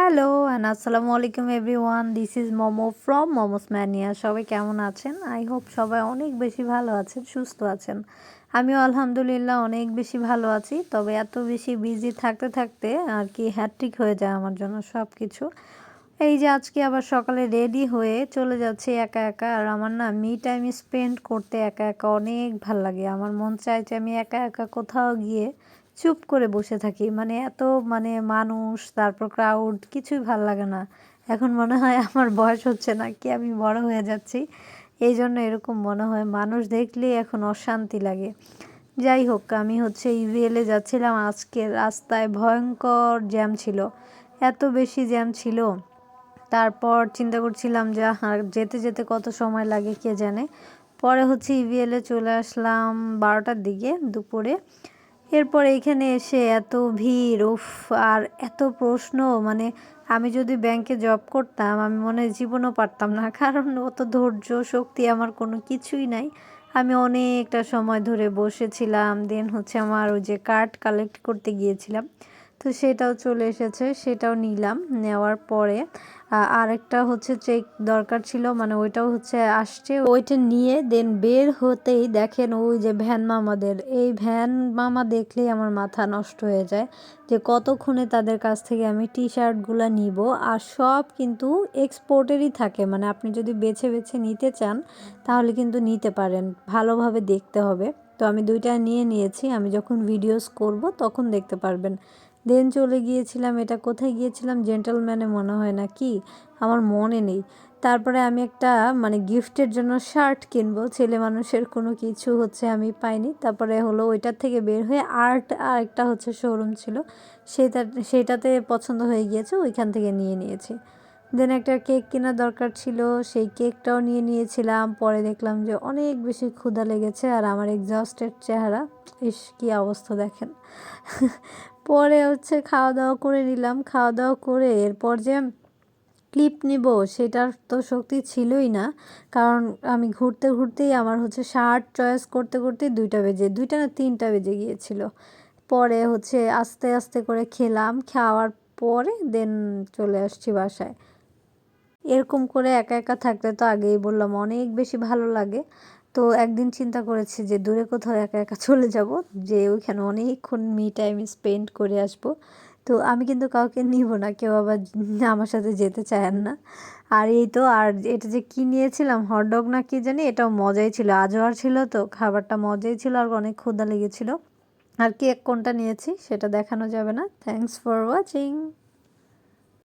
Hello and আসসালামু আলাইকুম everyone, this is momo from momos mania. সবাই কেমন আছেন? আই হোপ সবাই অনেক বেশি ভালো আছেন, সুস্থ আছেন। আমিও আলহামদুলিল্লাহ অনেক বেশি ভালো আছি। তবে এত বেশি বিজি থাকতে থাকতে আর কি হ্যাট্রিক হয়ে যায় আমার জন্য সব কিছু। এই যে আজকে আবার সকালে রেডি হয়ে চলে যাচ্ছি একা একা। আর আমার না মি টাইম স্পেন্ড করতে একা একা অনেক ভাল লাগে। আমার মন চায় যে আমি একা একা কোথাও গিয়ে চুপ করে বসে থাকি। মানে এত মানুষ, তারপর ক্রাউড কিছুই ভাল লাগে না। এখন মনে হয় আমার বয়স হচ্ছে না কি আমি বড় হয়ে যাচ্ছি, এই জন্য এরকম মনে হয়। মানুষ দেখলেই এখন অশান্তি লাগে। যাই হোক, আমি হচ্ছে ইভিএলে যাচ্ছিলাম। আজকে রাস্তায় ভয়ঙ্কর জ্যাম ছিল, এত বেশি জ্যাম ছিল। তারপর চিন্তা করছিলাম যে যেতে যেতে কত সময় লাগে কে জানে। পরে হচ্ছে ইভিএলে চলে আসলাম 12টার দিকে দুপুরে। এরপর এইখানে এসে এত ভিড়, উফ! আর এত প্রশ্ন। আমি যদি ব্যাংকে জব করতাম আমি মনে হয় জীবনও পারতাম না, কারণ অত ধৈর্য শক্তি আমার কোনো কিছুই নাই। আমি অনেকটা সময় ধরে বসেছিলাম। দেন হচ্ছে আমার ওই যে কার্ড কালেক্ট করতে গিয়েছিলাম, তো সেটাও চলে এসেছে, সেটাও নিলাম। নেওয়ার পরে আরেকটা হচ্ছে চেক দরকার ছিল, ওইটাও হচ্ছে আসছে। ওইটা নিয়ে দেন বের হতেই দেখেন ওই যে ভ্যান মামাদের, এই ভ্যান মামা দেখলেই আমার মাথা নষ্ট হয়ে যায় যে কতক্ষণে তাদের কাছ থেকে আমি টি শার্টগুলো নিব। আর সব কিন্তু এক্সপোর্টেরই থাকে, আপনি যদি বেছে বেছে নিতে চান তাহলে কিন্তু নিতে পারেন, ভালোভাবে দেখতে হবে। তো আমি দুইটা নিয়ে নিয়েছি, আমি যখন ভিডিওস করব তখন দেখতে পারবেন। দেন চলে গিয়েছিলাম, এটা কোথায় গিয়েছিলাম, জেন্টলম্যানে মনে হয় না কি, আমার মনে নেই। তারপরে আমি একটা গিফটের জন্য শার্ট কিনবো, ছেলে মানুষের কোনো কিছু হচ্ছে আমি পাইনি। তারপরে হলো ওইটার থেকে বের হয়ে আর একটা হচ্ছে শোরুম ছিল, সেটাতে পছন্দ হয়ে গিয়েছে, ওইখান থেকে নিয়ে নিয়েছি। দেন একটা কেক কেনার দরকার ছিল, সেই কেকটাও নিয়ে নিয়েছিলাম। পরে দেখলাম যে অনেক বেশি ক্ষুধা লেগেছে আর আমার এক্সস্টেড চেহারা, ইস কী অবস্থা দেখেন। পরে হচ্ছে খাওয়া দাওয়া করে নিলাম। খাওয়া দাওয়া করে এরপর যে ক্লিপ নিব সেটার তো শক্তি ছিলই না, কারণ আমি ঘুরতে ঘুরতেই আমার হচ্ছে শার্ট চয়েস করতে করতে 2টা না 3টা বেজে গিয়েছিল। পরে হচ্ছে আস্তে আস্তে করে খেলাম, খাওয়ার পরে দেন চলে আসছি বাসায়। এরকম করে একা একা থাকতে তো আগেই বললাম অনেক বেশি ভালো লাগে। তো একদিন চিন্তা করেছি যে দূরে কোথাও একা একা চলে যাব, যে ওইখানে অনেকক্ষণ মি টাইম স্পেন্ড করে আসব। তো আমি কিন্তু কাউকে নিব না, কেউ আবার আমার সাথে যেতে চায়েন না। আর এই তো, আর এটা যে কী নিয়েছিলাম, হটডগ না কি জানি, এটাও মজাই ছিল, আজওয়ার ছিল, তো খাবারটা মজাই ছিল আর অনেক ক্ষুধা লেগেছিল। আর কেক কোনটা নিয়েছি সেটা দেখানো যাবে না। Thanks for watching.